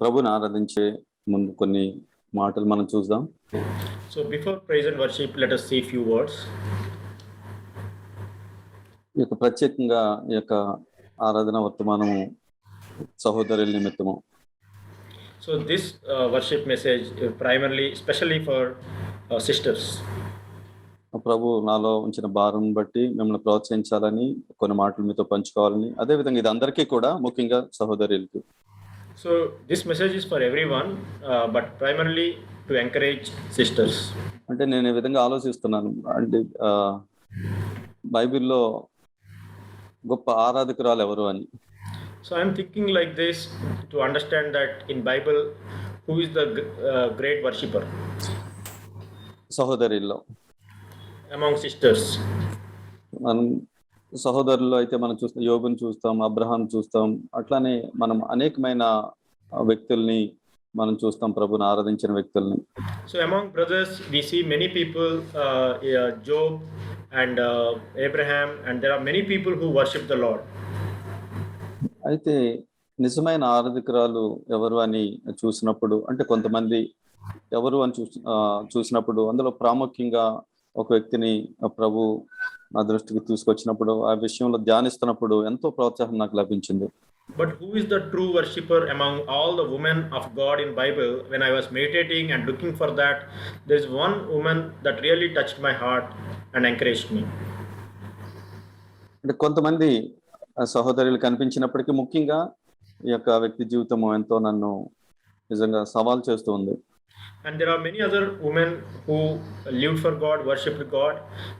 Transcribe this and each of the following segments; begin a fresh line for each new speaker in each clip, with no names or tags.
ప్రభుని ఆరాధించే ముందు కొన్ని మాటలు మనం చూద్దాం.
So before praise and worship, let us say few words.
ఈ యొక్క ప్రత్యేకంగా ఈ యొక్క ఆరాధన వర్తమానము సహోదరుల నిమిత్తము.
So this worship message primarily, especially for sisters.
ప్రభు నాలో ఉంచిన భారం బట్టి మిమ్మల్ని ప్రోత్సహించాలని, కొన్ని మాటలు మీతో పంచుకోవాలని, అదేవిధంగా ఇది అందరికీ కూడా, ముఖ్యంగా సహోదరులకి.
So this message is for everyone, but primarily to encourage sisters.
అంటే నేను ఈ విధంగా ఆలోచిస్తున్నాను. అంటే బైబిల్లో గొప్ప ఆరాధకురాలు ఎవరు అని.
So I am thinking like this to understand that in Bible, who is the great worshipper?
సహోదరుల్లో
Among sisters.
మనం సహోదరుల్లో అయితే మనం చూస్తాం, యోబుని చూస్తాం, అబ్రహాం చూస్తాం, అట్లానే మనం అనేకమైన వ్యక్తుల్ని మనం చూస్తాం, ప్రభుని ఆరాధించిన వ్యక్తుల్ని.
So among brothers we see many people, Job and Abraham, and there are many people who worship the Lord.
అయితే నిజమైన ఆరాధకురాలు ఎవరు అని చూసినప్పుడు, అంటే కొంతమంది ఎవరు అని చూసినప్పుడు అందులో ప్రాముఖ్యంగా ఒక వ్యక్తిని ప్రభు నా దృష్టికి తీసుకొచ్చినప్పుడు, ఆ విషయంలో ధ్యానిస్తున్నప్పుడు ఎంతో ప్రోత్సాహం నాకు లభించింది.
But who is the true worshipper among all the women of God in Bible? When I was meditating and looking for that, there is one woman that really touched my heart and encouraged me.
అంటే కొంతమంది సహోదరులు కనిపించినప్పటికీ, ముఖ్యంగా ఈ యొక్క వ్యక్తి జీవితము ఎంతో నన్ను నిజంగా సవాల్ చేస్తూ ఉంది.
And there are many other women who lived for God, worshipped God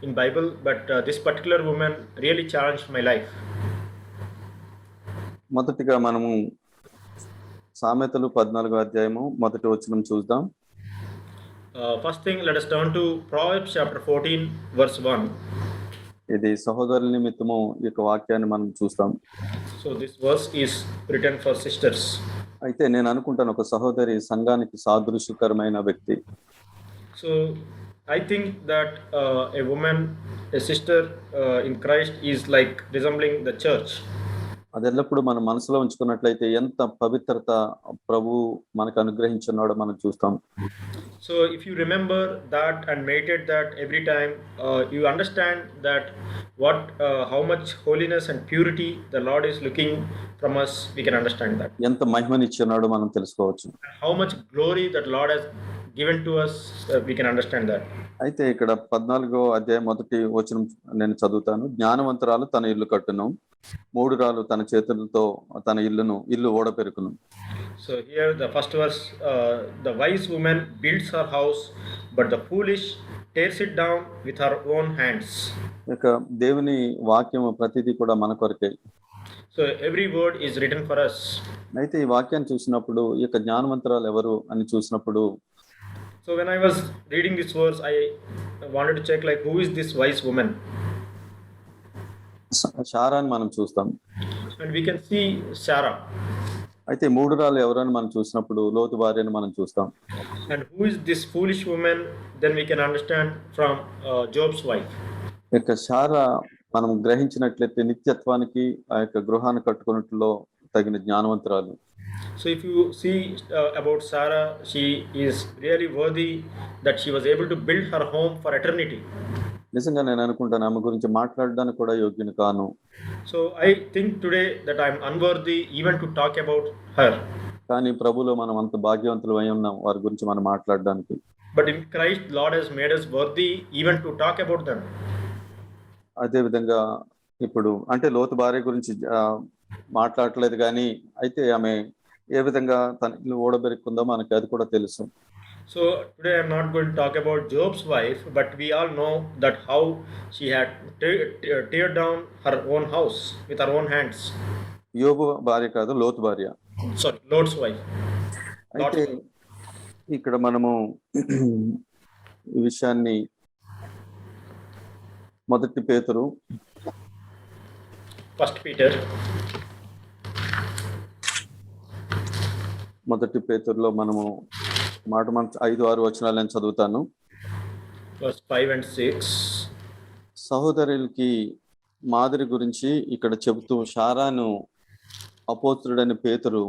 in Bible, but this particular woman really challenged my life.
మొదటిగా మనము సామెతలు 14వ అధ్యాయము మొదటి వచనం చూద్దాం.
First thing, let us turn to Proverbs chapter 14 verse 1.
ఇది సహోదరుల నిమిత్తము ఈ యొక్క వాక్యాన్ని మనం చూస్తాం.
So this verse is written for sisters.
అయితే నేను అనుకుంటాను, ఒక సహోదరి సంఘానికి సాదృశ్యకరమైన వ్యక్తి.
So I think that a woman, a sister in Christ is like resembling the church.
అది ఎల్లప్పుడూ మనం మనసులో ఉంచుకున్నట్లయితే ఎంత పవిత్రత ప్రభు మనకు అనుగ్రహించున్నాడో మనం చూస్తాం.
So if you remember that and meditate that every time, you understand that how much holiness and purity the Lord is looking from us. We can understand that.
ఎంత మహిమనిచ్చున్నాడో మనం తెలుసుకోవచ్చు.
How much glory that Lord has given to us, we can understand that.
అయితే ఇక్కడ 14వ అధ్యాయం మొదటి వచనం నేను చదువుతాను. జ్ఞానవంతురాలు తన ఇల్లు కట్టును, మూఢురాలు తన చేతులతో తన ఇల్లు ఓడపెరుకును.
So here the first verse, the wise woman builds her house, but the foolish tears it down with her own hands.
ఇక దేవుని వాక్యం ప్రతిదీ కూడా మన కొరకే.
So every word is written for us.
అయితే ఈ వాక్యాన్ని చూసినప్పుడు, ఈ యొక్క జ్ఞానవంతురాలు ఎవరు అని చూసినప్పుడు,
so when I was reading this verse, I wanted to check like who is this wise woman.
శారాని మనం చూస్తాం.
And we can see Sarah.
అయితే మూఢురాలు ఎవరని మనం చూసినప్పుడు లోతు భార్యని మనం చూస్తాం.
And who is this foolish woman? Then we can understand from Job's wife.
ఇక శారా మనం గ్రహించినట్లయితే నిత్యత్వానికి ఆ యొక్క గృహాన్ని కట్టుకున్నట్లో తగిన జ్ఞానవంతురాలు.
So if you see about Sarah, she is really worthy that she was able to build her home for eternity.
నిజంగా నేను అనుకుంటాను, ఆమె గురించి మాట్లాడడానికి కూడా యోగ్యుని కాను.
So I think today that I am unworthy even to talk about her.
కానీ ప్రభులో మనం అంత భాగ్యవంతులు అయి ఉన్నాం వారి గురించి మనం మాట్లాడడానికి.
But in Christ, Lord has made us worthy even to talk about them.
అదే విధంగా ఇప్పుడు అంటే లోతు భార్య గురించి మాట్లాడట్లేదు, కానీ అయితే ఆమె ఏ విధంగా తన ఇల్లు ఓడబెరుక్కుందో మనకి అది కూడా తెలుసు.
So today I am not going to talk about Job's wife, but we all know that how she had tear down her own house with her own hands.
యోబు భార్య కాదు, లోతు భార్య.
Sorry, Lord's wife.
అయితే ఇక్కడ మనము ఈ విషయాన్ని మొదటి పేతురు,
First Peter.
మొదటి పేతురులో మనము మాట 5-6 వచనాలు నేను చదువుతాను.
Verse 5 and 6.
సహోదరులకి మాదిరి గురించి ఇక్కడ చెబుతూ, శారాను అపోస్తుడని పేతురు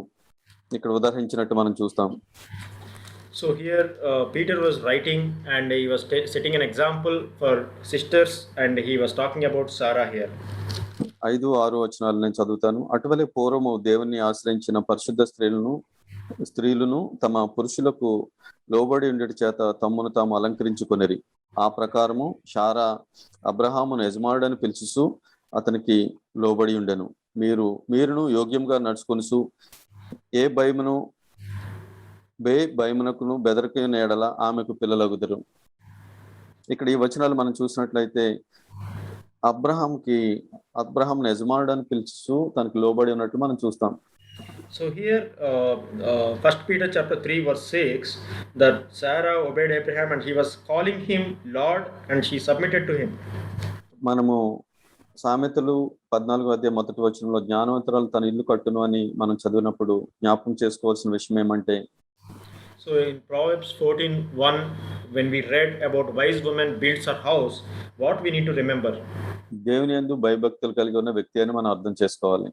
ఇక్కడ ఉదాహరించినట్టు మనం చూస్తాం.
So here Peter was writing and he was setting an example for sisters and he was talking about Sarah here.
5-6 వచనాలు నేను చదువుతాను. అటువలే పూర్వము దేవుని ఆశ్రయించిన పరిశుద్ధ స్త్రీలను తమ పురుషులకు లోబడి ఉండేటి చేత తమ్మును తాము అలంకరించుకొనిరి. ఆ ప్రకారము శారా అబ్రహామును యజమానుడని పిలుచుచు అతనికి లోబడి ఉండెను. మీరును యోగ్యంగా నడుచుకొనుచు ఏ భయమునకును బెదరకైన ఎడల ఆమెకు పిల్లలగుదురు. ఇక్కడ ఈ వచనాలు మనం చూసినట్లయితే అబ్రహాం యజమానుడు అని పిలుచు తనకు లోబడి ఉన్నట్టు మనం చూస్తాం.
So here 1 Peter chapter 3 verse 6 that Sarah obeyed Abraham and he was calling him Lord and she submitted to him.
మనము సామెతలు 14వ అధ్యాయం మొదటి వచనంలో జ్ఞానవంతురాలు తన ఇల్లు కట్టును అని మనం చదివినప్పుడు జ్ఞాపకం చేసుకోవాల్సిన విషయం ఏమంటే,
so in Proverbs 14:1 when we read about wise woman builds her house, what we need to remember?
దేవుని యందు భయభక్తులు కలిగి ఉన్న వ్యక్తి అని మనం అర్థం చేసుకోవాలి.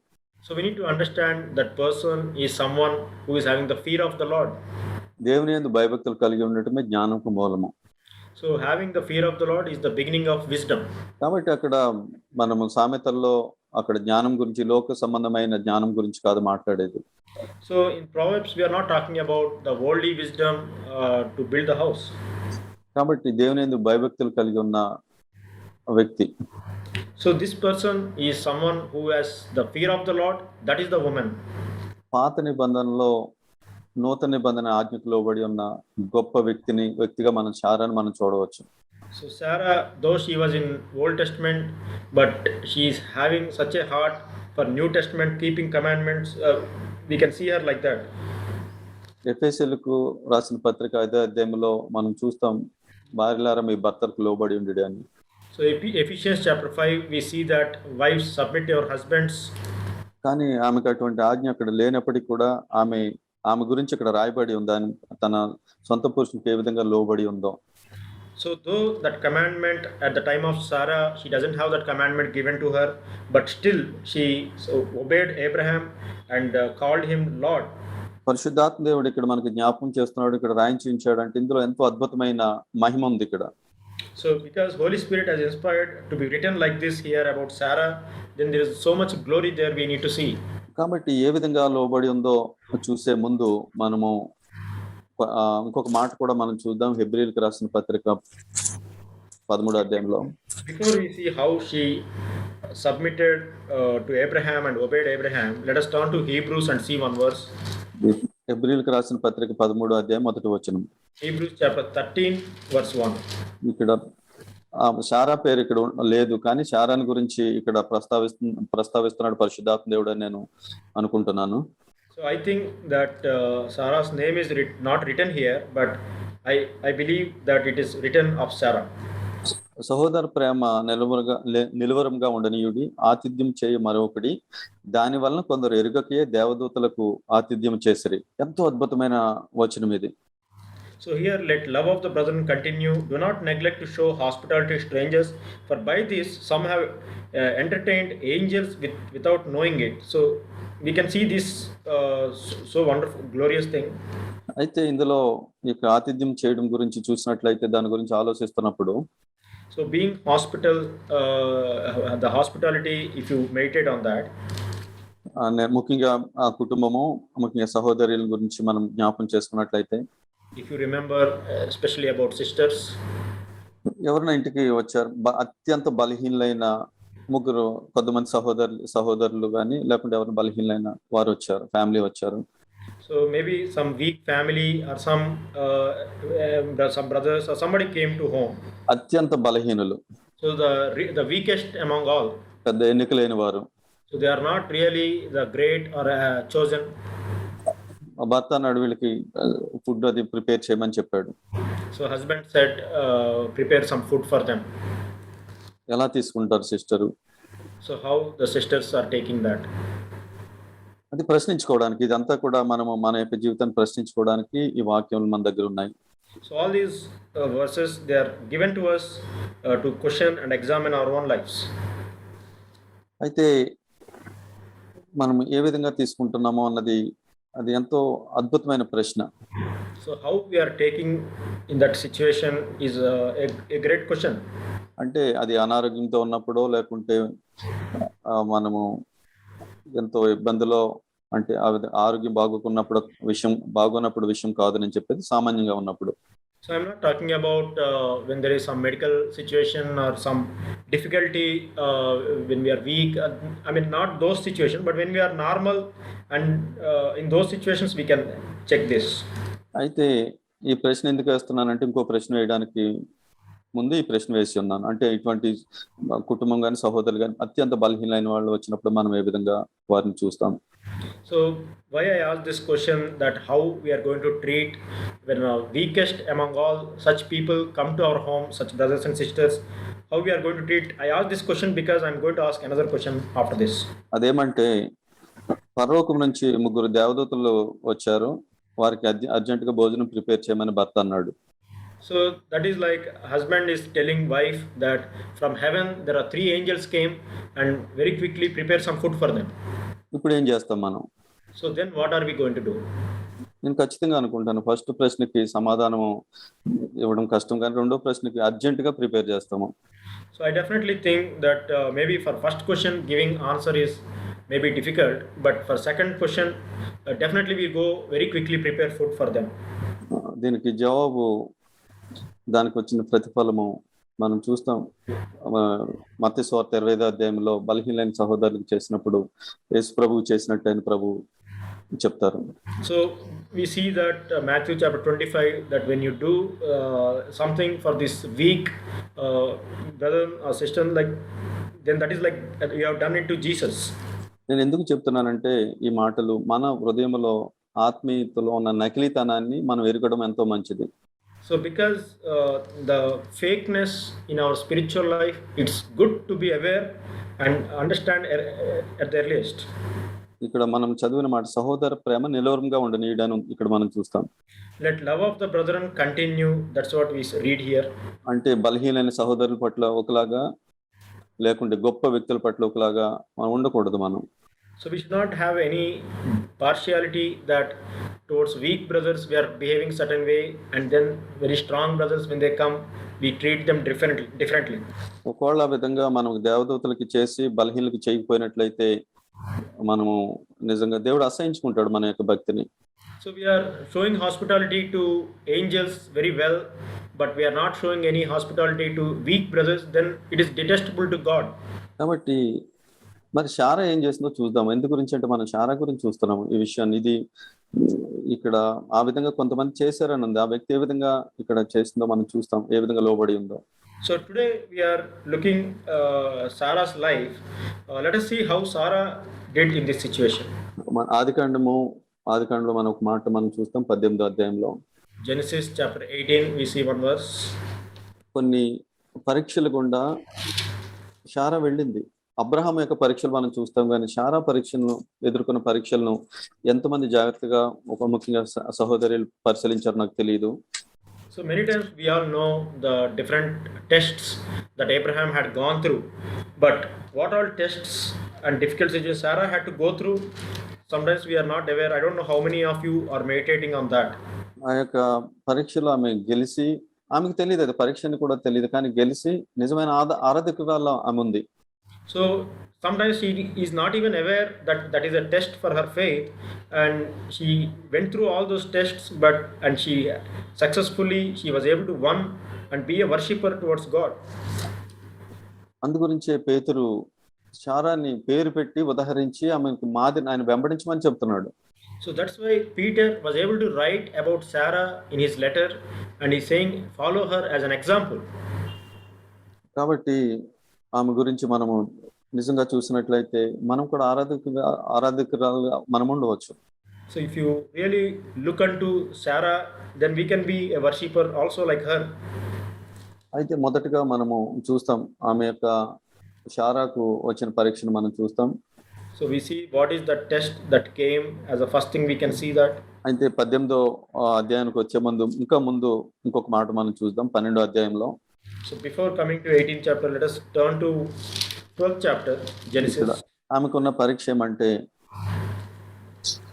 So we need to understand that person is someone who is having the fear of the Lord.
దేవుని యందు భయభక్తులు కలిగి ఉండటమే జ్ఞానంకు మూలము.
So having the fear of the Lord is the beginning of wisdom.
కాబట్టి అక్కడ మనము సామెతల్లో అక్కడ జ్ఞానం గురించి, లోక సంబంధమైన జ్ఞానం గురించి కాదు మాట్లాడేది.
So in Proverbs we are not talking about the worldly wisdom to build the house.
కాబట్టి దేవుని యందు భయభక్తులు కలిగి ఉన్న వ్యక్తి.
So this person is someone who has the fear of the Lord, that is the woman.
పాత నిబంధనలో నూతన నిబంధన ఆజ్ఞకు లోబడి ఉన్న గొప్ప వ్యక్తిగా మనం శారాను మనం చూడవచ్చు.
So Sarah, though she was in Old Testament, but she is having such a heart for New Testament, keeping commandments. We can see her like that.
ఎఫెసీయులకు రాసిన పత్రిక 5వ అధ్యాయంలో మనం చూస్తాం, భార్యలారా మీ భర్తలకు లోబడి ఉండుడి అని.
So Ephesians chapter 5 we see that wives submit to your husbands.
కానీ ఆమెకు అటువంటి ఆజ్ఞ అక్కడ లేనప్పటికీ కూడా ఆమె గురించి ఇక్కడ రాయబడి ఉందా, తన సొంత పురుషునికి ఏ విధంగా లోబడి ఉందో.
So though that commandment at the time of Sarah, she doesn't have that commandment given to her, but still she obeyed Abraham and called him Lord.
పరిశుద్ధాత్మ దేవుడు ఇక్కడ మనకి జ్ఞాపకం చేస్తున్నాడు, ఇక్కడ రాయించి ఉంచాడు అంటే ఇందులో ఎంతో అద్భుతమైన మహిమ ఉంది ఇక్కడ.
So because Holy Spirit has inspired to be written like this here about Sarah, then there is so much glory there we need to see.
కాబట్టి ఏ విధంగా లోబడి ఉందో చూసే ముందు మనము ఇంకొక మాట కూడా మనం చూద్దాం. హెబ్రీయులకు రాసిన పత్రిక 13వ అధ్యాయంలో.
Before we see how she submitted to Abraham and obeyed Abraham, let us turn to Hebrews and see one verse.
హెబ్రీయులకు రాసిన పత్రిక 13వ అధ్యాయం మొదటి వచనం.
Hebrews chapter 13 verse 1.
ఇక్కడ శారా పేరు ఇక్కడ లేదు, కానీ శారాని గురించి ఇక్కడ ప్రస్తావిస్తున్నాడు పరిశుద్ధాత్మ దేవుడు అని నేను అనుకుంటున్నాను.
So I think that Sarah's name is not written here, but I believe that it is written of Sarah.
సహోదర ప్రేమ నిలువరంగా ఉండనీయుడి, ఆతిథ్యం చేయ మరొకటి, దాని వలన కొందరు ఎరుగకే దేవదూతలకు ఆతిథ్యం చేసిరి. ఎంతో అద్భుతమైన వచనం ఇది.
So here let love of the brethren continue. Do not neglect to show hospitality to strangers, for by this some have entertained angels without knowing it. So we can see this so wonderful, glorious thing.
అయితే ఇందులో ఈ ఆతిథ్యం చేయడం గురించి చూసినట్లయితే దాని గురించి ఆలోచిస్తున్నప్పుడు,
so being the hospitality, if you meditate on that,
ముఖ్యంగా ఆ కుటుంబము, ముఖ్యంగా సహోదరుల గురించి మనం జ్ఞాపకం చేసుకున్నట్లయితే,
if you remember especially about sisters,
ఎవరైనా ఇంటికి వచ్చారు, అత్యంత బలహీనలైన ముగ్గురు, కొంతమంది సహోదరులు కానీ లేకుంటే ఎవరైనా బలహీనలైన వారు వచ్చారు, ఫ్యామిలీ వచ్చారు.
So maybe some weak family or some brothers or somebody came to home.
అత్యంత బలహీనులు.
So the weakest among all.
పెద్ద ఎన్నిక లేని వారు.
So they are not really the great or chosen.
భర్త అన్నాడు వీళ్ళకి ఫుడ్ అది ప్రిపేర్ చేయమని చెప్పాడు.
So husband said prepare some food for them.
ఎలా తీసుకుంటారు sister?
So how the sisters are taking that?
అది ప్రశ్నించుకోవడానికి, ఇదంతా కూడా మనము మన యొక్క జీవితాన్ని ప్రశ్నించుకోవడానికి ఈ వాక్యములు మన దగ్గర ఉన్నాయి.
So all these verses they are given to us to question and examine our own lives.
అయితే మనం ఏ విధంగా తీసుకుంటున్నామో అన్నది అది ఎంతో అద్భుతమైన ప్రశ్న.
So how we are taking in that situation is a great question.
అంటే అది అనారోగ్యంతో ఉన్నప్పుడో లేకుంటే మనము ఎంతో ఇబ్బందిలో, అంటే ఆరోగ్యం బాగోనప్పుడు విషయం కాదు నేను చెప్పేది, సామాన్యంగా ఉన్నప్పుడు.
So I'm not talking about when there is some medical situation or some difficulty when we are weak. I mean, not those situations, but when we are normal, and in those situations we can check this.
అయితే ఈ ప్రశ్న ఎందుకు వేస్తున్నానంటే, ఇంకో ప్రశ్న వేయడానికి ముందు ఈ ప్రశ్న వేసి ఉన్నాను. అంటే ఇటువంటి కుటుంబం కానీ సహోదరులు కానీ అత్యంత బలహీనమైన వాళ్ళు వచ్చినప్పుడు మనం ఏ విధంగా వారిని చూస్తాం.
So why I asked this question, that how we are going to treat when weakest among all such people come to our home, such brothers and sisters, how we are going to treat. I asked this question because I'm going to ask another question after this.
అదేమంటే, పరలోకం నుంచి 3 దేవదూతలు వచ్చారు, వారికి అర్జెంటుగా భోజనం prepare చేయమని భర్త అన్నాడు.
So that is like husband is telling wife that from heaven there are 3 angels came and very quickly prepare some food for them.
ఇప్పుడు ఏం చేస్తాం మనం?
So then what are we going to do?
నేను ఖచ్చితంగా అనుకుంటాను, first ప్రశ్నకి సమాధానం ఇవ్వడం కష్టం, కానీ రెండో ప్రశ్నకి అర్జెంటుగా ప్రిపేర్ చేస్తాము.
So I definitely think that maybe for first question giving answer is maybe difficult, but for second question definitely we go very quickly prepare food for them.
దీనికి జవాబు, దానికి వచ్చిన ప్రతిఫలము మనం చూస్తాం. మత్తయి సువార్త 25వ అధ్యాయంలో బలహీనమైన సహోదరులకు చేసినప్పుడు యేసు ప్రభువు చేసినట్టు ఆయన ప్రభువు చెప్తారు.
So we see that Matthew chapter 25, that when you do something for this weak brother or sister, like then that is like you have done it to Jesus.
నేను ఎందుకు చెప్తున్నానంటే, ఈ మాటలు మన హృదయంలో ఆత్మీయతలో ఉన్న నకిలీతనాన్ని మనం ఎరగడం ఎంతో మంచిది.
So because the fakeness in our spiritual life, it's good to be aware and understand at the earliest.
ఇక్కడ మనం చదివిన మాట, సహోదర ప్రేమ నిలవరంగా ఉండనీయడం ఇక్కడ మనం చూస్తాం.
Let love of the brethren continue. That's what we read here.
అంటే బలహీనమైన సహోదరుల పట్ల ఒకలాగా, లేకుంటే గొప్ప వ్యక్తుల పట్ల ఒకలాగా మనం ఉండకూడదు మనం.
So we should not have any partiality that towards weak brothers we are behaving certain way, and then very strong brothers when they come we treat them differently.
ఒకవేళ ఆ విధంగా మనం దేవదూతలకి చేసి బలహీనలకు చేయకపోయినట్లయితే మనము నిజంగా దేవుడు అసహించుకుంటాడు మన యొక్క భక్తిని.
So we are showing hospitality to angels very well, but we are not showing any hospitality to weak brothers, then it is detestable to God.
కాబట్టి మరి శారా ఏం చేసిందో చూద్దాం. ఎందు గురించి అంటే, మనం శారా గురించి చూస్తున్నాము ఈ విషయాన్ని. ఇది ఇక్కడ ఆ విధంగా కొంతమంది చేశారని ఉంది, ఆ వ్యక్తి ఏ విధంగా ఇక్కడ చేసిందో మనం చూస్తాం, ఏ విధంగా లోబడి ఉందో.
So today we are looking Sarah's life. Let us see how Sarah did in this situation.
ఆదికాండలో మనం ఒక మాట మనం చూస్తాం 18వ అధ్యాయంలో.
Genesis chapter 18 we see one verse.
కొన్ని పరీక్షలు గుండా శారా వెళ్ళింది. అబ్రహాం యొక్క పరీక్షలు మనం చూస్తాం, కానీ శారా ఎదుర్కొన్న పరీక్షలను ఎంతమంది జాగ్రత్తగా ఒక ముఖ్యంగా సహోదరులు పరిశీలించారు నాకు తెలియదు.
So many times we all know the different tests that Abraham had gone through, but what all tests and difficulties Sarah had to go through, sometimes we are not aware. I don't know how many of you are meditating on that.
ఆ యొక్క పరీక్షలో ఆమె గెలిచి, ఆమెకు తెలియదు, అది పరీక్షని కూడా తెలియదు, కానీ గెలిచి నిజమైన ఆరాధకురాలు ఆమె ఉంది.
So sometimes she is not even aware that that is a test for her faith, and she went through all those tests, and she successfully she was able to win and be a worshipper towards God.
అందుగురించే పేతురు శారాని పేరు పెట్టి ఉదహరించి ఆమెకు ఆయన వెంబడించమని చెప్తున్నాడు.
So that's why Peter was able to write about Sarah in his letter, and he's saying follow her as an example.
కాబట్టి ఆమె గురించి మనము నిజంగా చూసినట్లయితే మనం కూడా ఆరాధకురాలుగా మనం ఉండవచ్చు.
So if you really look unto Sarah, then we can be a worshipper also like her.
అయితే మొదటగా మనము చూస్తాం ఆమె యొక్క శారాకు వచ్చిన పరీక్షను మనం చూస్తాం.
So we see what is the test that came as the first thing we can see that.
అయితే 18వ అధ్యాయానికి వచ్చే ముందు ఇంకొక మాట మనం చూద్దాం 12వ అధ్యాయంలో.
So before coming to 18th chapter, let us turn to 12th chapter, Genesis.
ఆమెకున్న పరీక్ష ఏమంటే,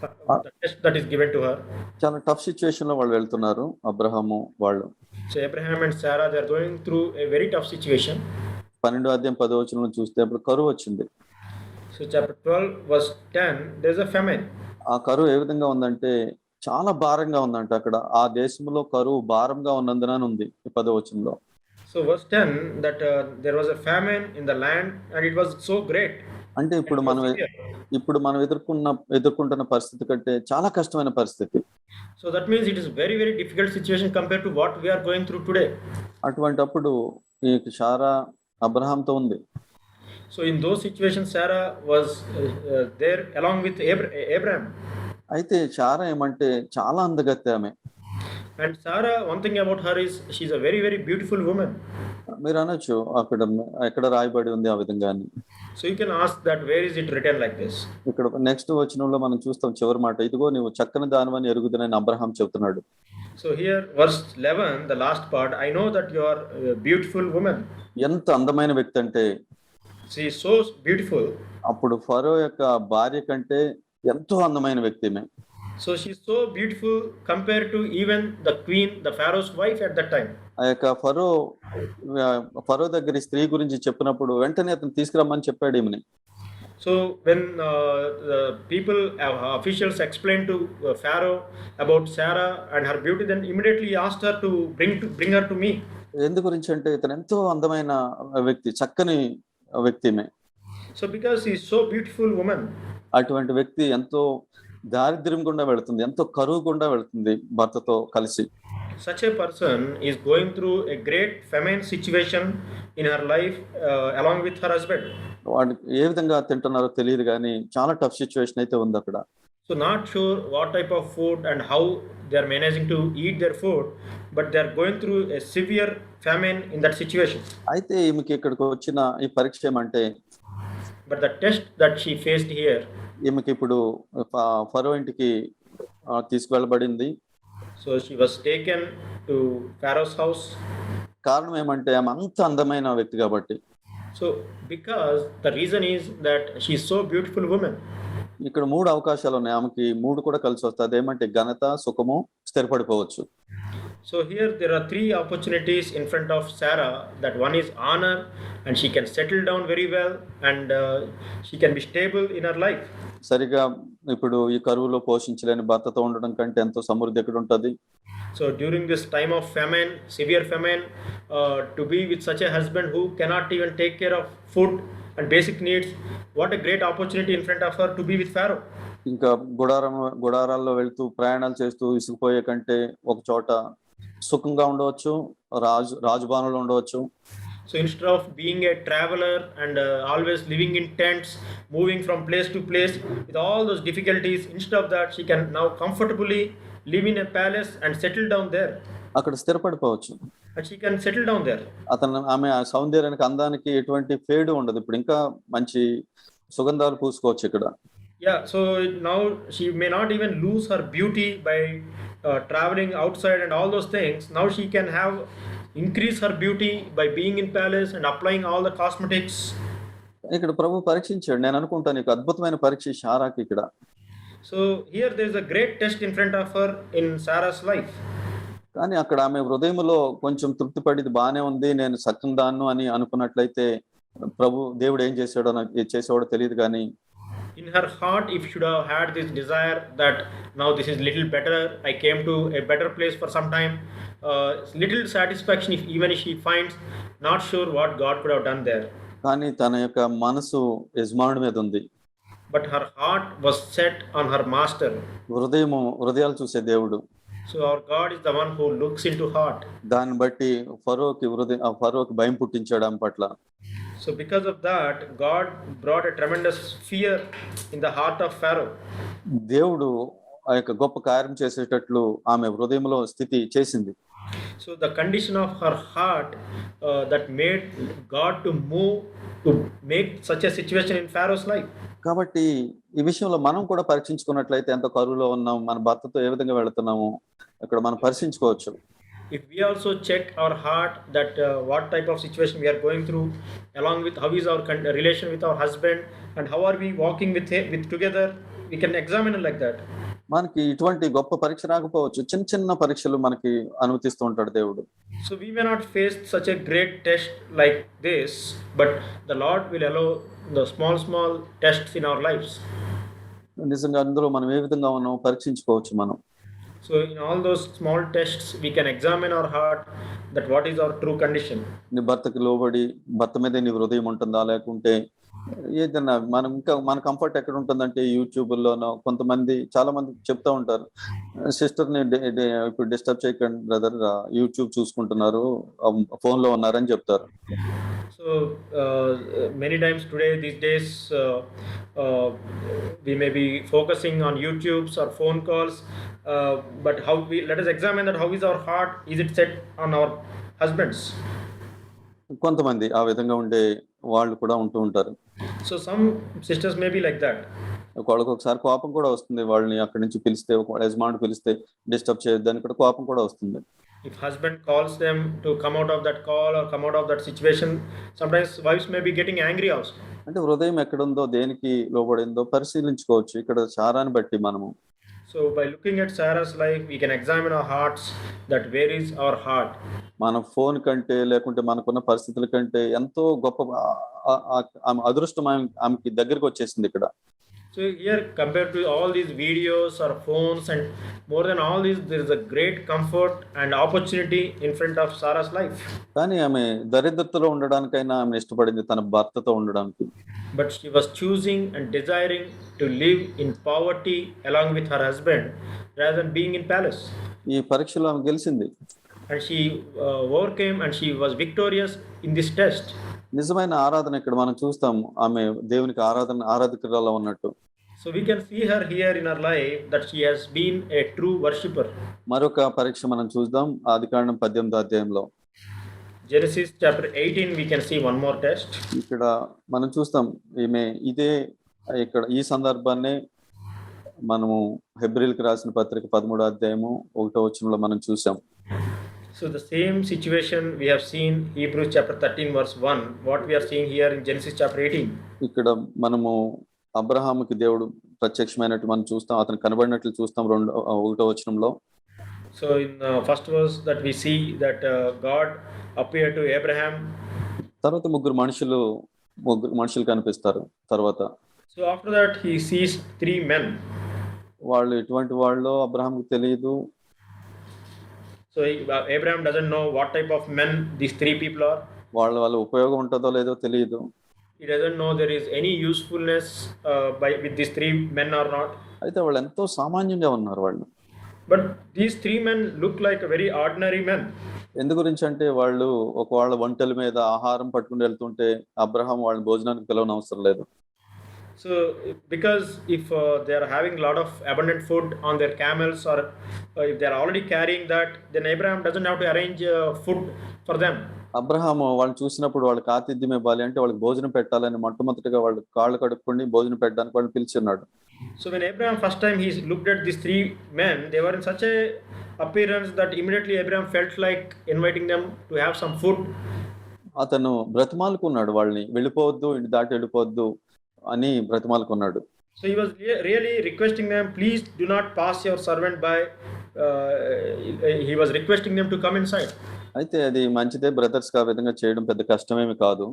the test that is given to her.
చాలా టఫ్ సిచ్యువేషన్ లో వాళ్ళు వెళ్తున్నారు, అబ్రహాము వాళ్ళు.
So Abraham and Sarah, they are going through a very tough situation.
12వ అధ్యాయం 10వ వచనంలో చూస్తే అప్పుడు కరువు వచ్చింది.
So chapter 12 verse 10, there's a famine.
ఆ కరువు ఏ విధంగా ఉందంటే చాలా భారంగా ఉందంట. అక్కడ ఆ దేశంలో కరువు భారంగా ఉన్నందున అని ఉంది ఈ 10వ వచనంలో.
So verse 10, that there was a famine in the land and it was so great.
అంటే ఇప్పుడు మనం ఎదుర్కొంటున్న పరిస్థితి కంటే చాలా కష్టమైన పరిస్థితి.
So that means it is very very difficult situation compared to what we are going through today.
అటువంటప్పుడు ఈ శారా అబ్రహాంతో ఉంది.
So in those situations Sarah was there along with Abraham.
అయితే శారా ఏమంటే చాలా అందగత్తె ఆమె.
And Sarah, one thing about her is she's a very very beautiful woman.
మీరు అనొచ్చు అక్కడ ఎక్కడ రాయబడి ఉంది ఆ విధంగా అని.
So you can ask that where is it written like this?
ఇక్కడ నెక్స్ట్ వచనంలో మనం చూస్తాం చివరి మాట, ఇదిగో నీవు చక్కని దానివని ఎరుగుదునని అబ్రహాం చెప్తున్నాడు.
So here verse 11, the last part, I know that you are a beautiful woman.
ఎంత అందమైన వ్యక్తి అంటే
She is so beautiful.
అప్పుడు ఫరో యొక్క భార్య కంటే ఎంతో అందమైన వ్యక్తిమే.
So she is so beautiful compared to even the queen, the Pharaoh's wife at that time.
ఆ యొక్క ఫరో దగ్గర స్త్రీ గురించి చెప్పినప్పుడు వెంటనే అతను తీసుకురమ్మని చెప్పాడు ఈమెని.
So when the people, officials explained to Pharaoh about Sarah and her beauty, then immediately he asked her to bring her to me.
ఎందు గురించి అంటే ఇతను ఎంతో అందమైన వ్యక్తి, చక్కని వ్యక్తిమే.
So because he is so beautiful woman.
అటువంటి వ్యక్తి ఎంతో దారిద్ర్యం గుండా వెళుతుంది, ఎంతో కరువు గుండా వెళుతుంది భర్తతో కలిసి.
Such a person is going through a great famine situation in her life along with her husband.
వాడు ఏ విధంగా తింటున్నారో తెలియదు కానీ చాలా టఫ్ సిచ్యువేషన్ అయితే ఉంది అక్కడ.
So not sure what type of food and how they are managing to eat their food, but they are going through a severe famine in that situation.
అయితే ఈమెకి ఇక్కడికి వచ్చిన ఈ పరీక్ష ఏమంటే,
But the test that she faced here,
ఈమెకి ఇప్పుడు ఫరో ఇంటికి తీసుకువెళ్ళబడింది.
so she was taken to Pharaoh's house.
కారణం ఏమంటే ఆమె అంత అందమైన వ్యక్తి కాబట్టి.
So because the reason is that she is so beautiful woman.
ఇక్కడ 3 అవకాశాలు ఉన్నాయి ఆమెకి, 3 కూడా కలిసి వస్తాయి. అదేమంటే ఘనత, సుఖము, స్థిరపడిపోవచ్చు.
So here there are 3 opportunities in front of Sarah. That one is honor, and she can settle down very well, and she can be stable in her life.
సరిగా ఇప్పుడు ఈ కరువులో పోషించలేని భర్తతో ఉండడం కంటే ఎంతో సమృద్ధి ఎక్కడ ఉంటుంది.
So during this time of famine, severe famine, to be with such a husband who cannot even take care of food and basic needs, what a great opportunity in front of her to be with Pharaoh.
ఇంకా గుడారాల్లో వెళ్తూ ప్రయాణాలు చేస్తూ ఇసుకుపోయే కంటే ఒక చోట సుఖంగా ఉండవచ్చు, రాజభవనంలో ఉండవచ్చు.
So instead of being a traveler and always living in tents, moving from place to place with all those difficulties, instead of that she can now comfortably live in a palace and settle down there.
అక్కడ స్థిరపడిపోవచ్చు.
And she can settle down there.
ఆమె సౌందర్యానికి, అందానికి ఎటువంటి fade ఉండదు. ఇప్పుడు ఇంకా మంచి సుగంధాలు పూసుకోవచ్చు ఇక్కడ.
Yeah, so now she may not even lose her beauty by traveling outside and all those things. Now she can have increase her beauty by being in palace and applying all the cosmetics.
ఇక్కడ ప్రభు పరీక్షించాడు. నేను అనుకుంటాను నీకు అద్భుతమైన పరీక్ష శారాకి ఇక్కడ.
So here there is a great test in front of her in Sarah's life.
కానీ అక్కడ ఆమె హృదయంలో కొంచెం తృప్తిపడి బానే ఉంది, నేను సత్యం దాన్ను అని అనుకున్నట్లయితే దేవుడు ఏం చేసేవాడో తెలియదు. కానీ
in her heart, if she should have had this desire that now this is little better, I came to a better place for some time, little satisfaction if even if she finds, not sure what God could have done there.
కానీ తన యొక్క మనసు యజమానుడి మీద ఉంది.
But her heart was set on her master.
హృదయాలు చూసే దేవుడు.
So our God is the one who looks into heart.
దాన్ని బట్టి ఫరోకి భయం పుట్టించాడు ఆమె పట్ల.
So because of that, God brought a tremendous fear in the heart of Pharaoh.
దేవుడు ఆ యొక్క గొప్ప కార్యం చేసేటట్లు ఆమె హృదయంలో స్థితి చేసింది.
So the condition of her heart that made God to move to make such a situation in Pharaoh's life.
కాబట్టి ఈ విషయంలో మనం కూడా పరీక్షించుకున్నట్లయితే ఎంత కరువులో ఉన్నాం, మన భర్తతో ఏ విధంగా వెళుతున్నాము ఇక్కడ మనం పరిశీలించుకోవచ్చు.
if we also check our heart that what type of situation we are going through, along with how is our relation with our husband, and how are we walking with together, we can examine it like that.
మనకి ఇటువంటి గొప్ప పరీక్ష రాకపోవచ్చు. చిన్న చిన్న పరీక్షలు మనకి అనుమతిస్తూ ఉంటాడు దేవుడు.
So we may not face such a great test like this, but the Lord will allow the small tests in our lives.
నిజంగా అందులో మనం ఏ విధంగా ఉన్నామో పరీక్షించుకోవచ్చు మనం.
So in all those small tests, we can examine our heart that what is our true condition.
నీ భర్తకి లోబడి భర్త మీదే నీ హృదయం ఉంటుందా, లేకుంటే ఏదైనా మనం ఇంకా మన కంఫర్ట్ ఎక్కడ ఉంటుందంటే యూట్యూబ్లోనో కొంతమంది చాలా మంది చెప్తా ఉంటారు, సిస్టర్ని ఇప్పుడు డిస్టర్బ్ చేయకండి బ్రదర్, యూట్యూబ్ చూసుకుంటున్నారు, ఫోన్ లో ఉన్నారని చెప్తారు.
So many times today, these days, we may be focusing on YouTubes or phone calls, but let us examine that how is our heart, is it set on our husbands?
కొంతమంది ఆ విధంగా ఉండే వాళ్ళు కూడా ఉంటూ ఉంటారు.
So some sisters may be like that.
వాళ్ళకి ఒకసారి కోపం కూడా వస్తుంది, వాళ్ళని అక్కడి నుంచి పిలిస్తే, యజమానుడు పిలిస్తే డిస్టర్బ్ చేయొద్దని కూడా కోపం కూడా వస్తుంది.
If husband calls them to come out of that call or come out of that situation, sometimes wives may be getting angry also.
అంటే హృదయం ఎక్కడుందో, దేనికి లోబడిందో పరిశీలించుకోవచ్చు ఇక్కడ సారాన్ని బట్టి మనము.
So by looking at Sarah's life, we can examine our hearts, that where is our heart.
మన phone కంటే లేకుంటే మనకున్న పరిస్థితుల కంటే ఎంతో గొప్ప ఆమె అదృష్టం ఆమెకి దగ్గరికి వచ్చేసింది ఇక్కడ.
So here, compared to all these videos or phones and more than all these, there is a great comfort and opportunity in front of Sarah's life.
కానీ ఆమె దరిద్రతలో ఉండడానికైనా ఆమె ఇష్టపడింది తన భర్తతో ఉండడానికి.
But she was choosing and desiring to live in poverty along with her husband rather than being in palace.
ఈ పరీక్షలో ఆమె గెలిచింది.
And she overcame and she was victorious in this test.
నిజమైన ఆరాధన ఇక్కడ మనం చూస్తాం, ఆమె దేవునికి ఆరాధకురాలా ఉన్నట్టు.
So we can see her here in her life that she has been a true worshipper.
మరొక పరీక్ష మనం చూద్దాం ఆదికాండం 18వ అధ్యాయంలో.
Genesis chapter 18, we can see one more test.
ఇక్కడ మనం చూస్తాం ఈమె ఇక్కడ ఈ సందర్భాన్ని మనము హెబ్రీయులకు రాసిన పత్రిక 13వ అధ్యాయము 1వ వచనంలో మనం చూసాం.
So the same situation we have seen Hebrews chapter 13 verse 1, what we are seeing here in Genesis chapter 18.
ఇక్కడ మనము అబ్రహాముకి దేవుడు ప్రత్యక్షమైనట్టు మనం చూస్తాం, అతను కనబడినట్లు చూస్తాం 1వ వచనంలో.
So in first verse that we see that God appeared to Abraham.
తర్వాత ముగ్గురు మనుషులు కనిపిస్తారు తర్వాత.
So after that he sees 3 men.
వాళ్ళు ఎటువంటి వాళ్ళో అబ్రహాముకి తెలియదు.
So Abraham doesn't know what type of men these 3 people are.
వాళ్ళ ఉపయోగం ఉంటుందో లేదో తెలియదు.
He doesn't know there is any usefulness with these 3 men or not.
అయితే వాళ్ళు ఎంతో సామాన్యంగా ఉన్నారు వాళ్ళు.
But these 3 men look like a very ordinary men.
ఎందు గురించి అంటే వాళ్ళు వాళ్ళ ఒంటెల మీద ఆహారం పట్టుకుని వెళ్తుంటే అబ్రహాం వాళ్ళని భోజనానికి పిలవనవసరం లేదు.
So because if they are having a lot of abundant food on their camels, or if they are already carrying that, then Abraham doesn't have to arrange food for them.
Abraham వాళ్ళని చూసినప్పుడు వాళ్ళకి ఆతిథ్యం ఇవ్వాలి అంటే వాళ్ళకి భోజనం పెట్టాలని మొట్టమొదటిగా వాళ్ళు కాళ్ళు కడుక్కొని భోజనం పెట్టడానికి వాళ్ళు పిలిచిన్నాడు.
So when Abraham first time he looked at these 3 men, they were in such a appearance that immediately Abraham felt like inviting them to have some food.
అతను బ్రతిమాలుకున్నాడు వాళ్ళని, వెళ్ళిపోవద్దు, ఇంటి దాటి వెళ్ళిపోవద్దు అని బ్రతిమాలుకున్నాడు.
So he was really requesting them, please do not pass your servant by. He was requesting them to come inside.
అయితే అది మంచిదే, brothers ఆ విధంగా చేయడం పెద్ద కష్టమేమి కాదు.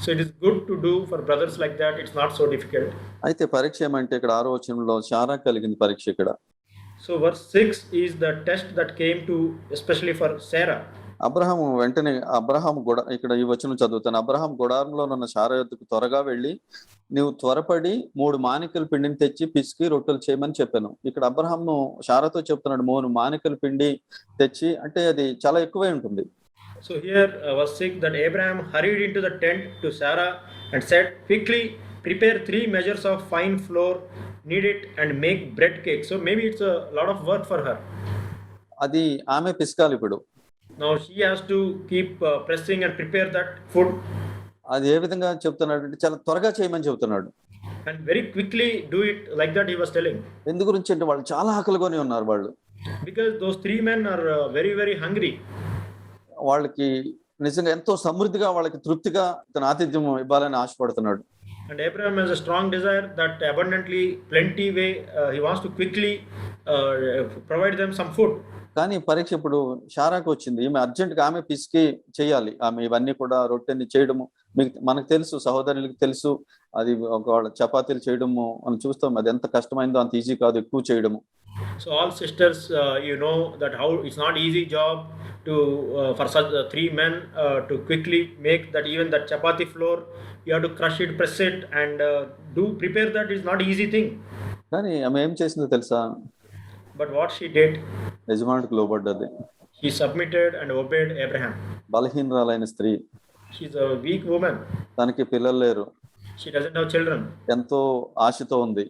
So it is good to do for brothers like that, it's not so difficult.
అయితే పరీక్ష ఏమంటే ఇక్కడ 6వ వచనంలో శారా కలిగింది పరీక్ష ఇక్కడ.
So verse 6 is the test that came to especially for Sarah.
Abraham వెంటనే కూడా ఇక్కడ ఈ వచనం చదువుతాను. అబ్రహాం గుడారంలో ఉన్న శారా యొద్దకు త్వరగా వెళ్ళి నీవు త్వరపడి 3 మానికల పిండిని తెచ్చి పిసికి రొట్టెలు చేయమని చెప్పాను. ఇక్కడ అబ్రహాము శారాతో చెప్తున్నాడు 3 మానికల పిండి తెచ్చి, అంటే అది చాలా ఎక్కువై ఉంటుంది.
So here verse 6 that Abraham hurried into the tent to Sarah and said, quickly prepare 3 measures of fine flour, knead it and make bread cake. So maybe it's a lot of work for her.
అది ఆమె పిసకాలి ఇప్పుడు.
Now she has to keep pressing and prepare that food.
అది ఏ విధంగా చెప్తున్నాడు అంటే చాలా త్వరగా చేయమని చెప్తున్నాడు.
And very quickly do it, like that he was telling.
ఎందు గురించి అంటే వాళ్ళు చాలా ఆకలిగానే ఉన్నారు వాళ్ళు.
Because those 3 men are very very hungry.
వాళ్ళకి నిజంగా ఎంతో సమృద్ధిగా వాళ్ళకి తృప్తిగా తన ఆతిథ్యం ఇవ్వాలని ఆశపడుతున్నాడు.
And Abraham has a strong desire that abundantly, plenty way, he wants to quickly provide them some food.
కానీ పరీక్ష ఇప్పుడు షారాకు వచ్చింది. ఈమె అర్జెంట్‌గా ఆమె పిసికి చేయాలి. ఆమె ఇవన్నీ కూడా రొట్టెని చేయడము మనకు తెలుసు, సహోదరులకు తెలుసు. అది ఒకవేళ చపాతీలు చేయడము మనం చూస్తాం. అది ఎంత కష్టమైందో అంత ఈజీ కాదు ఎక్కువ చేయడము.
So all sisters, you know that how it's not easy job to for such three men to quickly make that, even that chapati flour. You have to crush it, press it, and do prepare that is not easy thing.
కానీ ఆమె ఏం చేసిందో తెలుసా?
But what she did,
యజమానుడికి లోబడ్డది.
she submitted and obeyed Abraham.
బలహీనరాలైన స్త్రీ.
She's a weak woman.
తనకి పిల్లలు లేరు.
She doesn't have children.
ఎంతో ఆశతో ఉంది.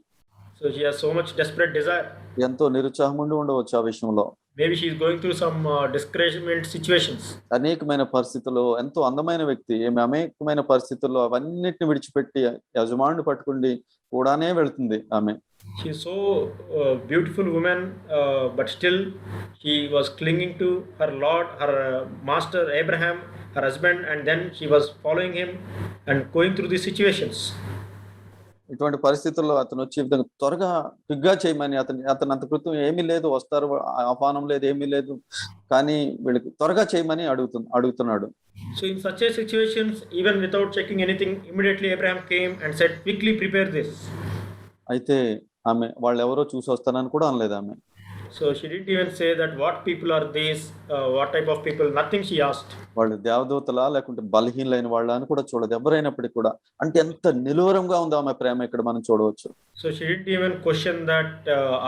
So she has so much desperate desire.
ఎంతో నిరుత్సాహం ఉండి ఉండవచ్చు ఆ విషయంలో.
Maybe she is going through some discouragement situations.
అనేకమైన పరిస్థితుల్లో ఎంతో అందమైన వ్యక్తి. ఈమె అనేకమైన పరిస్థితుల్లో అవన్నిటిని విడిచిపెట్టి యజమానుడిని పట్టుకుండి కూడానే వెళ్తుంది ఆమె.
She is so beautiful woman, but still she was clinging to her Lord, her master Abraham, her husband, and then she was following him and going through these situations.
ఇటువంటి పరిస్థితుల్లో అతను వచ్చి విధంగా త్వరగా క్విక్గా చేయమని అతను అంత కృతం ఏమీ లేదు, వస్తారు, ఆహ్వానం లేదు, ఏమీ లేదు, కానీ వీళ్ళకి త్వరగా చేయమని అడుగుతున్నాడు.
So in such a situations, even without checking anything, immediately Abraham came and said, quickly prepare this.
అయితే ఆమె వాళ్ళు ఎవరో చూసి వస్తానని కూడా అనలేదు ఆమె.
So she didn't even say that what people are these, what type of people, nothing she asked.
వాళ్ళు దేవదూతలా లేకుంటే బలహీనలైన వాళ్ళ అని కూడా చూడదు. ఎవరైనప్పటికీ కూడా అంటే ఎంత నిలువరంగా ఉందో ఆమె ప్రేమ ఇక్కడ మనం చూడవచ్చు.
So she didn't even question that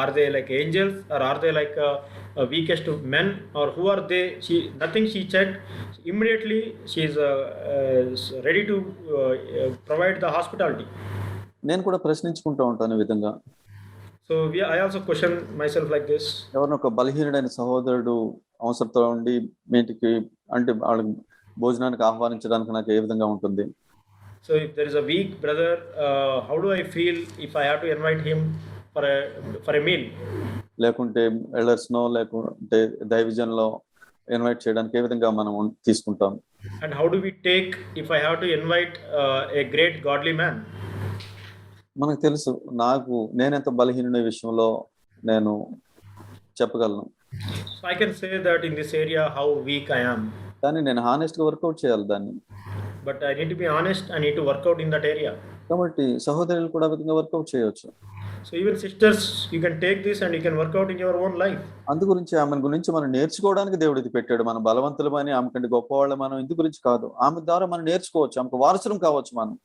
are they like angels or are they like weakest of men or who are they. Nothing she checked. Immediately she is ready to provide the hospitality.
నేను కూడా ప్రశ్నించుకుంటూ ఉంటాను ఈ విధంగా.
So I also question myself like this.
ఎవరినో ఒక బలహీనుడైన సహోదరుడు అవసరంతో ఉండి మీ ఇంటికి అంటే వాళ్ళకి భోజనానికి ఆహ్వానించడానికి నాకు ఏ విధంగా ఉంటుంది?
So if there is a weak brother, how do I feel if I have to invite him for a meal?
లేకుంటే ఎల్డర్స్‌నో లేకుంటే దైవజనులో ఇన్వైట్ చేయడానికి ఏ విధంగా మనం తీసుకుంటాం?
And how do we take if I have to invite a great godly man?
మనకు తెలుసు, నేనెంత బలహీనుడి విషయంలో నేను చెప్పగలను.
So I can say that in this area how weak I am.
కానీ నేను హానెస్ట్‌గా వర్కౌట్ చేయాలి దాన్ని.
But I need to be honest, I need to work out in that area.
కాబట్టి సహోదరులు కూడా ఆ విధంగా వర్కౌట్ చేయొచ్చు.
So even sisters, you can take this and you can work out in your own life.
అందు గురించి ఆమె గురించి మనం నేర్చుకోవడానికి దేవుడు ఇది పెట్టాడు. మనం బలవంతులమని ఆమె కంటే గొప్పవాళ్ళం మనం ఇందు గురించి కాదు. ఆమె ద్వారా మనం నేర్చుకోవచ్చు, ఆమెకు వారసులం కావచ్చు మనం.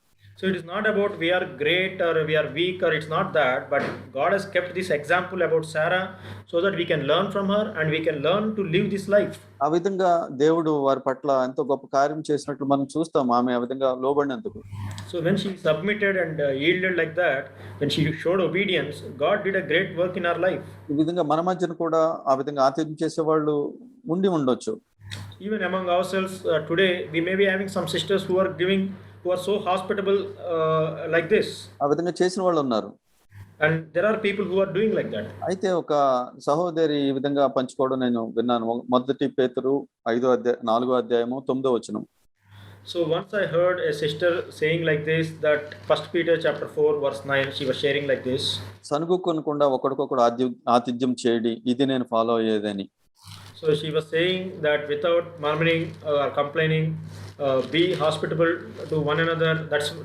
So it is not about we are great or we are weak, or it's not that, but God has kept this example about Sarah so that we can learn from her and we can learn to live this life.
ఆ విధంగా దేవుడు వారి పట్ల ఎంతో గొప్ప కార్యం చేసినట్లు మనం చూస్తాం. ఆమె ఆ విధంగా లోబడినందుకు.
So when she submitted and yielded like that, when she showed obedience, God did a great work in her life.
ఈ విధంగా మన మధ్యన కూడా ఆ విధంగా ఆతిథ్యం చేసేవాళ్ళు ఉండొచ్చు.
Even among ourselves today, we may be having some sisters who are so hospitable like this.
ఆ విధంగా చేసిన వాళ్ళు ఉన్నారు.
And there are people who are doing like that.
అయితే ఒక సహోదరి ఈ విధంగా పంచుకోవడం నేను విన్నాను. మొదటి పేతురు 4వ అధ్యాయము 9వ వచనం.
So once I heard a sister saying like this, that 1 Peter chapter 4 verse 9, she was sharing like this.
సనుగుకొనకుండా ఒకడికొకడు ఆతిథ్యం చేయడి, ఇది నేను follow అయ్యేదని.
So she was saying that without murmuring or complaining, be hospitable to one another.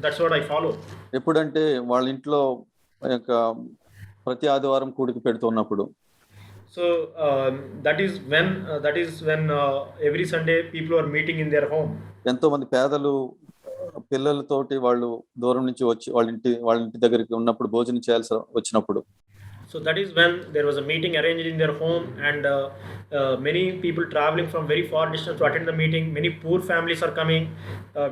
That's what I follow.
ఎప్పుడంటే వాళ్ళ ఇంట్లో ప్రతి ఆదివారం కూడికి పెడుతున్నప్పుడు.
So that is when every Sunday people are meeting in their home.
ఎంతో మంది పేదలు పిల్లలతోటి వాళ్ళు దూరం నుంచి వచ్చి వాళ్ళ ఇంటి దగ్గరికి ఉన్నప్పుడు భోజనం చేయాల్సి వచ్చినప్పుడు.
So that is when there was a meeting arranged in their home, and many people traveling from very far distance to attend the meeting. Many poor families are coming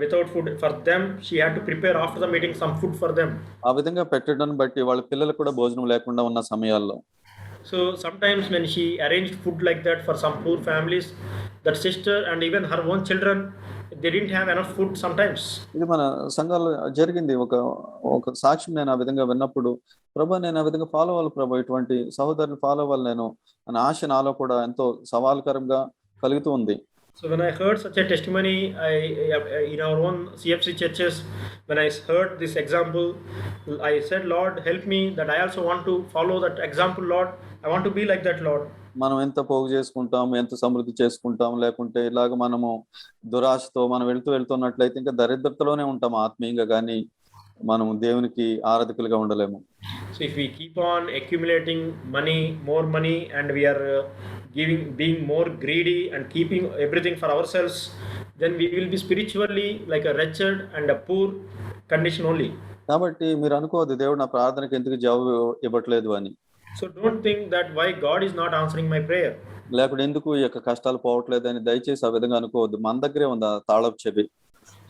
without food for them. She had to prepare after the meeting some food for them.
ఆ విధంగా పెట్టడాన్ని బట్టి వాళ్ళ పిల్లలకు కూడా భోజనం లేకుండా ఉన్న సమయాల్లో.
So sometimes when she arranged food like that for some poor families, that sister and even her own children, they didn't have enough food sometimes.
ఇది మన సంఘాల్లో జరిగింది. ఒక సాక్ష్యం నేను ఆ విధంగా విన్నప్పుడు, ప్రభు నేను ఆ విధంగా ఫాలో అవ్వాలి ప్రభు, ఇటువంటి సహోదరులు ఫాలో అవ్వాలి నేను అనే ఆశ నాలో కూడా ఎంతో సవాల్కరంగా కలుగుతూ ఉంది.
So when I heard such a testimony, in our own CFC churches, when I heard this example, I said, Lord, help me that I also want to follow that example, Lord. I want to be like that, Lord.
మనం ఎంత పోగు చేసుకుంటాం, ఎంత సమృద్ధి చేసుకుంటాం, లేకుంటే ఇలాగ మనము దురాశతో మనం వెళ్తున్నట్లయితే ఇంకా దరిద్రతలోనే ఉంటాం ఆత్మీయంగా, కానీ మనం దేవునికి ఆరాధకులుగా ఉండలేము.
So if we keep on accumulating more money, and we are being more greedy and keeping everything for ourselves, then we will be spiritually like a wretched and a poor condition only.
కాబట్టి మీరు అనుకోవద్దు దేవుడు నా ప్రార్థనకి ఎందుకు జవాబు ఇవ్వట్లేదు అని.
So don't think that why God is not answering my prayer.
లేకపోతే ఎందుకు ఈ యొక్క కష్టాలు పోవట్లేదు అని దయచేసి ఆ విధంగా అనుకోవద్దు. మన దగ్గరే ఉంది ఆ తాళపు చెవి.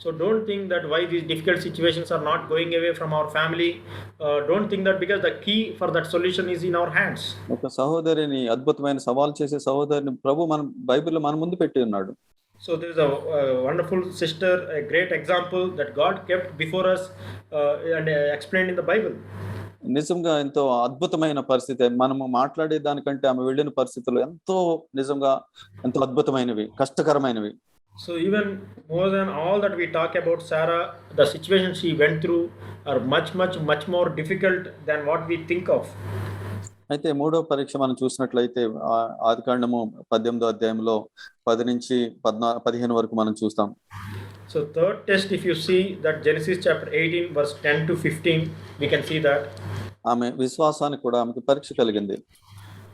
So don't think that why these difficult situations are not going away from our family. Don't think that, because the key for that solution is in our hands.
ఒక సహోదరిని, అద్భుతమైన సవాల్ చేసే సహోదరిని ప్రభు మన బైబిల్లో మన ముందు పెట్టి ఉన్నాడు.
So there is a wonderful sister, a great example that God kept before us and explained in the Bible.
నిజంగా ఎంతో అద్భుతమైన పరిస్థితి. మనము మాట్లాడే దానికంటే ఆమె వెళ్ళిన పరిస్థితులు ఎంతో నిజంగా ఎంతో అద్భుతమైనవి, కష్టకరమైనవి.
So even more than all that we talk about Sarah, the situation she went through are much more difficult than what we think of.
అయితే మూడో పరీక్ష మనం చూసినట్లయితే ఆదికాండము 18వ అధ్యాయంలో 10 నుంచి 15 వరకు మనం చూస్తాం.
So third test, if you see that Genesis chapter 18 verse 10 to 15, we can see that
ఆమె విశ్వాసానికి కూడా ఆమెకు పరీక్ష కలిగింది.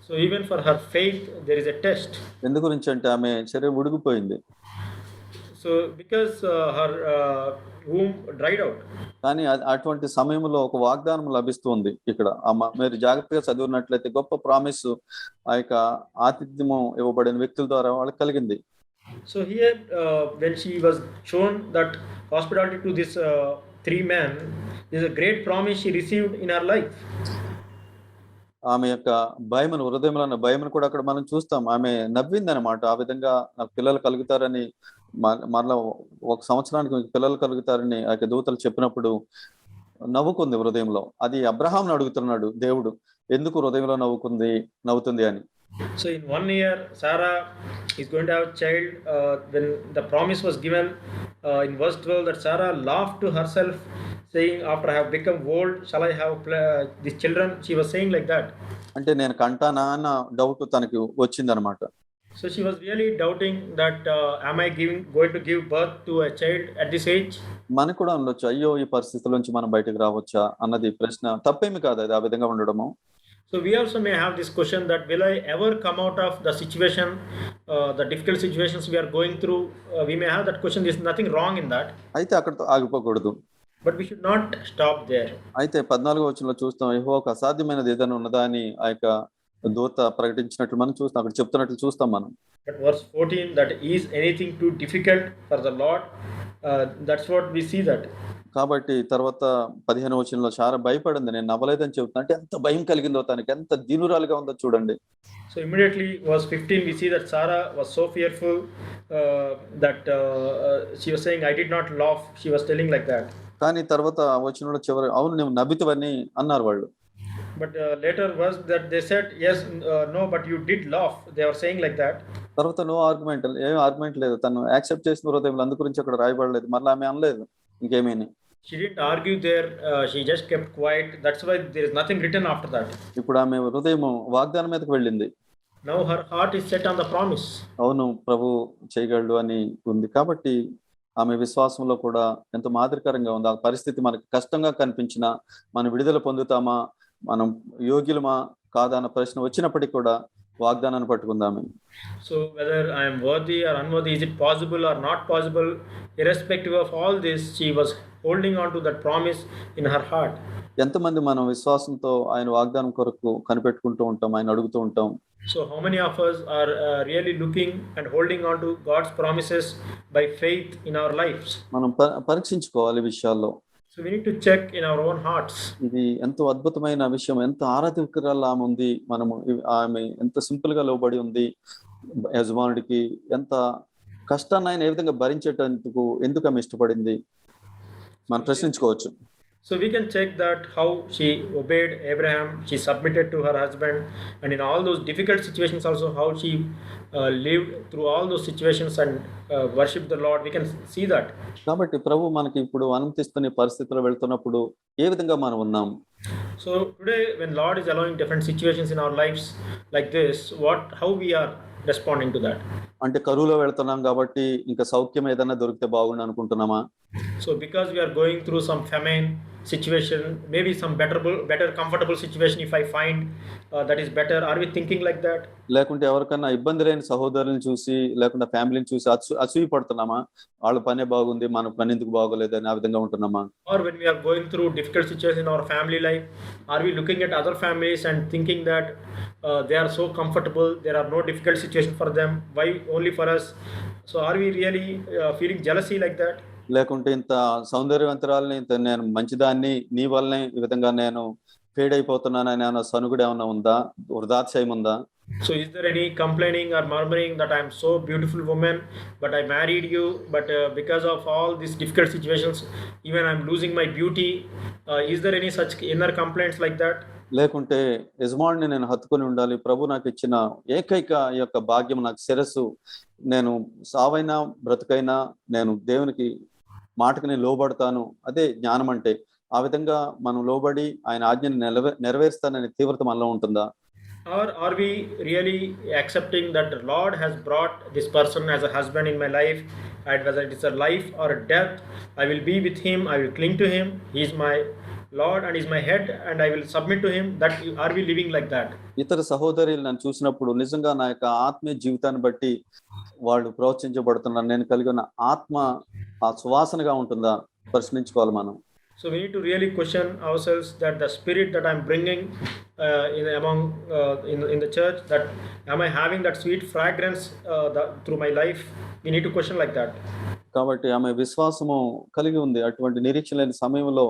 So even for her faith there is a test.
ఎందు గురించి అంటే ఆమె శరీరం ఉడిగిపోయింది.
So because her womb dried out.
కానీ అటువంటి సమయంలో ఒక వాగ్దానం లభిస్తుంది. ఇక్కడ మీరు జాగ్రత్తగా చదివినట్లయితే గొప్ప ప్రామిస్ ఆ యొక్క ఆతిథ్యము ఇవ్వబడిన వ్యక్తుల ద్వారా వాళ్ళకి కలిగింది.
So here when she was shown that hospitality to this 3 men, there is a great promise she received in her life.
ఆమె యొక్క భయమును, హృదయంలో ఉన్న భయమును కూడా అక్కడ మనం చూస్తాం. ఆమె నవ్వింది అనమాట. ఆ విధంగా నాకు పిల్లలు కలుగుతారని, మరలా 1 సంవత్సరానికి పిల్లలు కలుగుతారని ఆ యొక్క దూతలు చెప్పినప్పుడు నవ్వుకుంది హృదయంలో. అది అబ్రహాంను అడుగుతున్నాడు దేవుడు, ఎందుకు హృదయంలో నవ్వుతుంది అని.
So in 1 year Sarah is going to have a child. When the promise was given in verse 12, that Sarah laughed to herself, saying, after I have become old, shall I have these children? She was saying like that.
అంటే నేను కంటానా అన్న doubt తనకి వచ్చిందనమాట.
So she was really doubting that am I going to give birth to a child at this age?
మనకు కూడా ఉండొచ్చు, అయ్యో ఈ పరిస్థితుల నుంచి మనం బయటకు రావచ్చా అన్నది ప్రశ్న. తప్పేమి కాదు అది ఆ విధంగా ఉండడము.
So we also may have this question that will I ever come out of the situation, the difficult situations we are going through? We may have that question. There is nothing wrong in that.
అయితే అక్కడతో ఆగిపోకూడదు.
But we should not stop there.
అయితే 14వ వచనంలో చూస్తాం, యెహోవాకు అసాధ్యమైనది ఏదైనా ఉన్నదా అని ఆ యొక్క దూత ప్రకటించినట్లు మనం చూస్తాం, అక్కడ చెప్తున్నట్లు చూస్తాం మనం.
But verse 14, that is anything too difficult for the Lord? That's what we see that.
కాబట్టి తర్వాత 15వ వచనంలో చాలా భయపడింది, నేను నవ్వలేదని చెబుతున్నా. అంటే ఎంత భయం కలిగిందో తనకి, ఎంత దీనురాలుగా ఉందో చూడండి.
So immediately verse 15 we see that Sarah was so fearful that she was saying, I did not laugh. She was telling like that.
కానీ తర్వాత వచనంలో చివరి, అవును నువ్వు నవ్వితవని అన్నారు వాళ్ళు.
But later was that they said, yes, no, but you did laugh. They were saying like that.
తర్వాత no argument, ఏం ఆర్గ్యుమెంట్ లేదు. తను యాక్సెప్ట్ చేసిన హృదయంలో, అందు గురించి అక్కడ రాయబడలేదు. మళ్ళీ ఆమె అనలేదు ఇంకేమీ.
She didn't argue there. She just kept quiet. That's why there is nothing written after that.
ఇప్పుడు ఆమె హృదయం వాగ్దానం మీదకి వెళ్ళింది.
Now her heart is set on the promise.
అవును ప్రభు చేయగలడు అని ఉంది. కాబట్టి ఆమె విశ్వాసంలో కూడా ఎంతో మాదిరికరంగా ఉంది. ఆ పరిస్థితి మనకి కష్టంగా కనిపించినా మనం విడుదల పొందుతామా, మనం యోగ్యులమా కాదా అన్న ప్రశ్న వచ్చినప్పటికీ కూడా వాగ్దానాన్ని పట్టుకుందాము.
So whether I am worthy or unworthy, is it possible or not possible, irrespective of all this, she was holding on to that promise in her heart.
ఎంతమంది మనం విశ్వాసంతో ఆయన వాగ్దానం కొరకు కనిపెట్టుకుంటూ ఉంటాం, ఆయన అడుగుతూ ఉంటాం.
So how many of us are really looking and holding on to God's promises by faith in our lives?
మనం పరీక్షించుకోవాలి విషయాల్లో.
So we need to check in our own hearts.
ఇది ఎంతో అద్భుతమైన విషయం, ఎంత ఆరాధకురాలు ఆమె ఉంది. మనము ఆమె ఎంత సింపుల్ గా లోబడి ఉంది యజమానుడికి. ఎంత కష్టాన్ని ఆయన ఏ విధంగా భరించేటందుకు ఎందుకు ఆమె ఇష్టపడింది మనం ప్రశ్నించుకోవచ్చు.
So we can check that how she obeyed Abraham, she submitted to her husband, and in all those difficult situations also how she lived through all those situations and worshipped the Lord. We can see that.
కాబట్టి ప్రభు మనకి ఇప్పుడు అనుమతిస్తున్న ఈ పరిస్థితిలో వెళ్తున్నప్పుడు ఏ విధంగా మనం ఉన్నాం?
So today, when Lord is allowing different situations in our lives like this, how we are responding to that?
అంటే కరువులో వెళ్తున్నాం కాబట్టి ఇంకా సౌఖ్యం ఏదైనా దొరికితే బాగుండు అనుకుంటున్నామా?
So because we are going through some famine situation, maybe some better comfortable situation, if I find that is better, are we thinking like that?
లేకుంటే ఎవరికన్నా ఇబ్బంది లేని సహోదరులను చూసి లేకుండా ఫ్యామిలీని చూసి అసూయ పడుతున్నామా? వాళ్ళ పనే బాగుంది, మన పని ఎందుకు బాగోలేదు అని ఆ విధంగా ఉంటున్నామా?
Or when we are going through difficult situations in our family life, are we looking at other families and thinking that they are so comfortable, there are no difficult situation for them, why only for us? So are we really feeling jealousy like that?
లేకుంటే ఇంత సౌందర్యవంతురాలని, ఇంత నేను మంచిదాన్ని, నీ వల్లనే ఈ విధంగా నేను ఫేడ్ అయిపోతున్నానని అన్న సనుగుడు ఏమన్నా ఉందా? వృధాతిశయం ఉందా?
So is there any complaining or murmuring that I am so beautiful woman, but I married you, but because of all these difficult situations, even I am losing my beauty? Is there any such inner complaints like that?
లేకుంటే యజమానుని నేను హత్తుకొని ఉండాలి, ప్రభు నాకు ఇచ్చిన ఏకైక ఈ యొక్క భాగ్యం, నాకు శిరస్సు, నేను సావైనా బ్రతుకైనా నేను దేవునికి మాటకు నేను లోబడతాను, అదే జ్ఞానం అంటే. ఆ విధంగా మనం లోబడి ఆయన ఆజ్ఞని నెరవేరుస్తాననే తీవ్రత మనలో ఉంటుందా?
Or are we really accepting that the Lord has brought this person as a husband in my life, and whether it is a life or a death, I will be with him, I will cling to him, he is my Lord and is my head, and I will submit to him? That are we living like that?
ఇతర సహోదరులు నన్ను చూసినప్పుడు నిజంగా నా యొక్క ఆత్మీయ జీవితాన్ని బట్టి వాళ్ళు ప్రోత్సహించబడుతున్నారు, నేను కలిగి ఉన్న ఆత్మ ఆ సువాసనగా ఉంటుందా? ప్రశ్నించుకోవాలి మనం.
So we need to really question ourselves that the spirit that I'm bringing in the church, that am I having that sweet fragrance through my life? We need to question like that.
కాబట్టి ఆమె విశ్వాసము కలిగి ఉంది. అటువంటి నిరీక్షణ లేని సమయంలో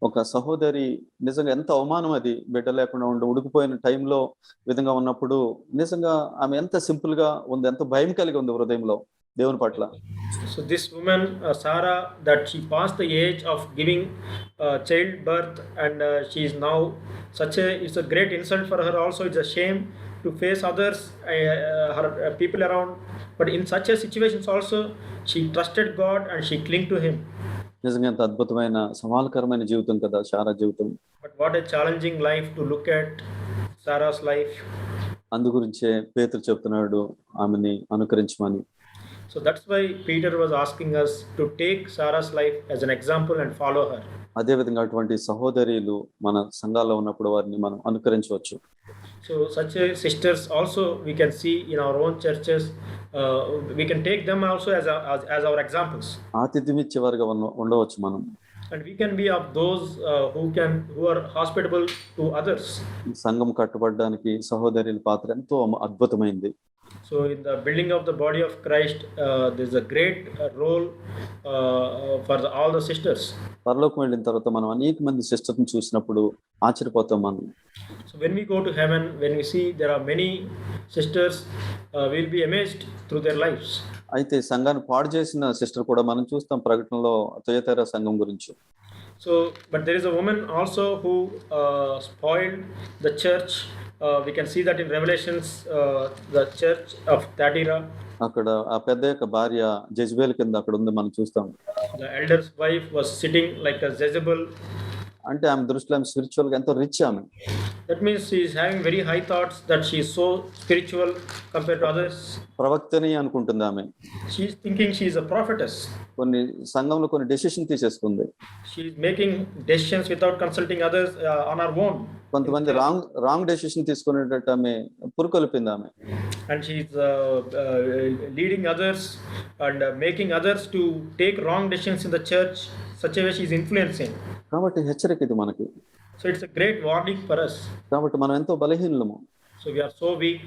ఒక సహోదరి నిజంగా ఎంత అవమానం అది, బిడ్డ లేకుండా ఉడికిపోయిన టైంలో విధంగా ఉన్నప్పుడు నిజంగా ఆమె ఎంత సింపుల్ గా ఉంది, ఎంత భయం కలిగి ఉంది హృదయంలో దేవుని పట్ల.
So this woman Sarah, that she passed the age of giving childbirth, and she is now it's a great insult for her also. It's a shame to face others, her people around, but in such a situations also she trusted God and she clung to him.
నిజంగా ఎంత అద్భుతమైన సవాల్కరమైన జీవితం కదా శారా జీవితం.
But what a challenging life to look at Sarah's life.
అందు గురించే పేతురు చెప్తున్నాడు ఆమెని అనుకరించమని.
So that's why Peter was asking us to take Sarah's life as an example and follow her.
అదే విధంగా అటువంటి సహోదరులు మన సంఘాల్లో ఉన్నప్పుడు వారిని మనం అనుకరించవచ్చు.
So such a sisters also we can see in our own churches. We can take them also as our examples.
ఆతిథ్యం ఇచ్చేవారుగా ఉండవచ్చు మనం.
And we can be of those who are hospitable to others.
సంఘం కట్టుబడడానికి సహోదరుల పాత్ర ఎంతో అద్భుతమైంది.
So in the building of the body of Christ, there is a great role for all the sisters.
పరలోకం వెళ్ళిన తర్వాత మనం అనేక మంది సిస్టర్ని చూసినప్పుడు ఆశ్చర్యపోతాం మనం.
So when we go to heaven, when we see there are many sisters, we will be amazed through their lives.
అయితే సంఘాన్ని పాడు చేసిన సిస్టర్ కూడా మనం చూస్తాం ప్రకటనలో తుయతైరా సంఘం గురించి.
So but there is a woman also who spoiled the church. We can see that in Revelations, the church of Thyatira.
అక్కడ ఆ పెద్ద యొక్క భార్య జెజబెల్ కింద అక్కడ ఉంది మనం చూస్తాం.
The elder's wife was sitting like a Jezebel.
అంటే ఆమె దృష్టిలో ఆమె స్పిరిచువల్ గా ఎంతో రిచ్ ఆమె.
That means she is having very high thoughts, that she is so spiritual compared to others.
ప్రవక్తని అనుకుంటుంది ఆమె.
She is thinking she is a prophetess.
కొన్ని సంఘంలో కొన్ని decision తీసేసుకుంది.
She is making decisions without consulting others on her own.
కొంతమంది wrong decision తీసుకునేటట్టు ఆమె పురుకొల్పింది ఆమె.
And she is leading others and making others to take wrong decisions in the church. Such a way she is influencing.
కాబట్టి హెచ్చరిక ఇది మనకి.
So it's a great warning for us.
కాబట్టి మనం ఎంతో బలహీనులము.
So we are so weak.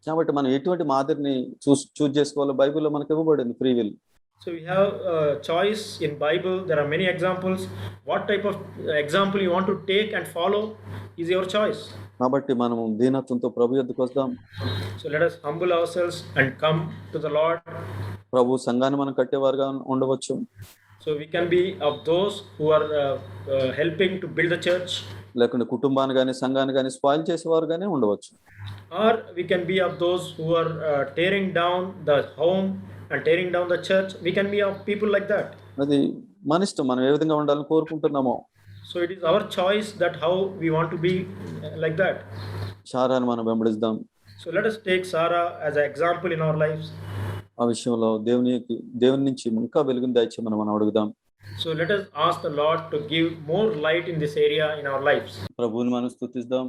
కాబట్టి మనం ఎటువంటి మాదిరిని చూస్ చేసుకోవాలో బైబిల్లో మనకు ఇవ్వబడింది free will.
So we have a choice in Bible. There are many examples. What type of example you want to take and follow is your choice.
కాబట్టి మనం దీనత్వంతో ప్రభు యొద్దకు వద్దాం.
So let us humble ourselves and come to the Lord.
ప్రభు సంఘాన్ని మనం కట్టేవారుగా ఉండవచ్చు.
So we can be of those who are helping to build the church,
లేకుంటే కుటుంబాన్ని కానీ సంఘాన్ని కానీ స్పాయిల్ చేసేవారు కానీ ఉండవచ్చు.
or we can be of those who are tearing down the home and tearing down the church. We can be of people like that.
అది మన ఇష్టం, మనం ఏ విధంగా ఉండాలని కోరుకుంటున్నామో.
So it is our choice that how we want to be like that.
శారాను మనం వెంబడిద్దాం.
So let us take Sarah as an example in our lives.
ఆ విషయంలో దేవుని నుంచి ఇంకా వెలుగుని దయచేయమని మనం అడుగుదాం.
So let us ask the Lord to give more light in this area in our lives.
ప్రభువుని మనం స్తుతిద్దాం,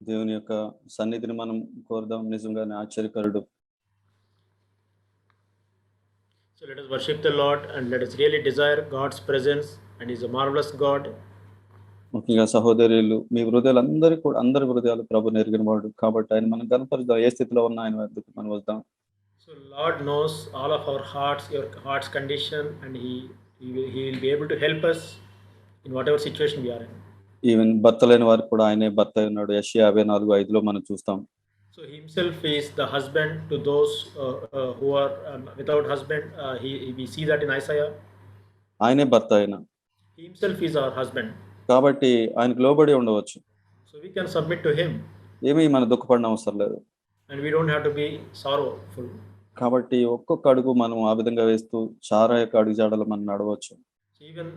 దేవుని యొక్క సన్నిధిని మనం కోరుదాం. నిజంగానే ఆశ్చర్యకరుడు.
So let us worship the Lord and let us really desire God's presence, and He is a marvelous God.
ముఖ్యంగా సహోదరులు, మీ హృదయాలు అందరి హృదయాలు ప్రభుని ఎరిగిన వాడు కాబట్టి ఆయన మనం కనపరుద్దాం. ఏ స్థితిలో ఉన్నా ఆయన వద్దకు మనం వద్దాం.
So Lord knows all of our hearts, your heart's condition, and He will be able to help us in whatever situation we are in.
Even భర్త లేని వారికి కూడా ఆయనే భర్త అయి ఉన్నాడు. యెషయా 54:5లో మనం చూస్తాం.
So He Himself is the husband to those who are without husband. We see that in Isaiah.
ఆయనే భర్త అయిన
He Himself is our husband.
కాబట్టి ఆయనకు లోబడి ఉండవచ్చు.
So we can submit to Him.
ఏమీ మన దుఃఖపడిన అవసరం లేదు.
And we don't have to be sorrowful.
కాబట్టి ఒక్కొక్క అడుగు మనం ఆ విధంగా వేస్తూ శారా యొక్క అడుగు జాడలు మనం నడవచ్చు.
So even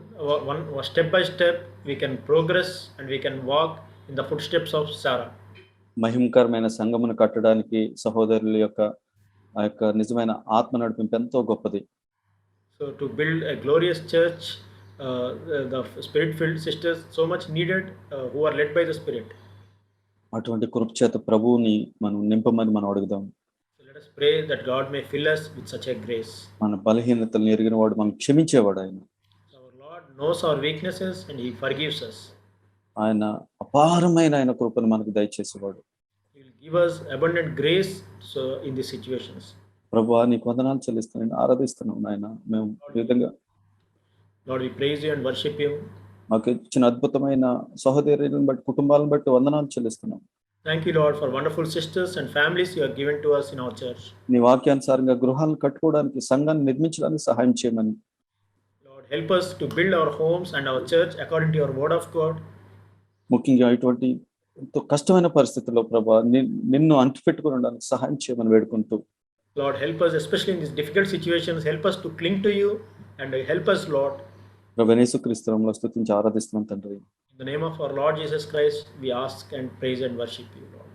one step by step we can progress and we can walk in the footsteps of Sarah.
మహిమకరమైన సంఘమును కట్టడానికి సహోదరుల యొక్క ఆ యొక్క నిజమైన ఆత్మ నడిపింపు ఎంతో గొప్పది.
So to build a glorious church, the spirit-filled sisters so much needed who are led by the Spirit.
అటువంటి కృప చేత ప్రభువుని మనం నింపమని మనం అడుగుదాం.
So let us pray that God may fill us with such a grace.
మన బలహీనతలను ఎరిగిన వాడు మనం క్షమించేవాడు ఆయన.
Our Lord knows our weaknesses and He forgives us.
ఆయన అపారమైన ఆయన కృపను మనకు దయచేసేవాడు.
He will give us abundant grace so in these situations.
ప్రభువా నీకు వందనాలు చెల్లిస్తున్నాను, ఆరాధిస్తున్నాం నాయన. మేము ఈ విధంగా
Lord, we praise You and worship You.
మాకు ఇచ్చిన అద్భుతమైన సహోదరులను బట్టి కుటుంబాలను బట్టి వందనాలు చెల్లిస్తున్నాం.
Thank You, Lord, for wonderful sisters and families You have given to us in our church.
నీ వాక్యానుసారంగా గృహాలను కట్టుకోవడానికి సంఘాన్ని నిర్మించడానికి సహాయం చేయమని.
Lord, help us to build our homes and our church according to Your word of God.
ముఖ్యంగా ఇటువంటి ఎంతో కష్టమైన పరిస్థితుల్లో ప్రభువా నిన్ను అంటిపెట్టుకుని ఉండడానికి సహాయం చేయమని వేడుకుంటూ.
Lord, help us, especially in these difficult situations, help us to cling to You and help us, Lord.
ప్రభువా యేసుక్రీస్తు నామములో స్తుతించి ఆరాధిస్తున్నాం తండ్రి.
In the name of our Lord Jesus Christ, we ask and praise and worship You, Lord.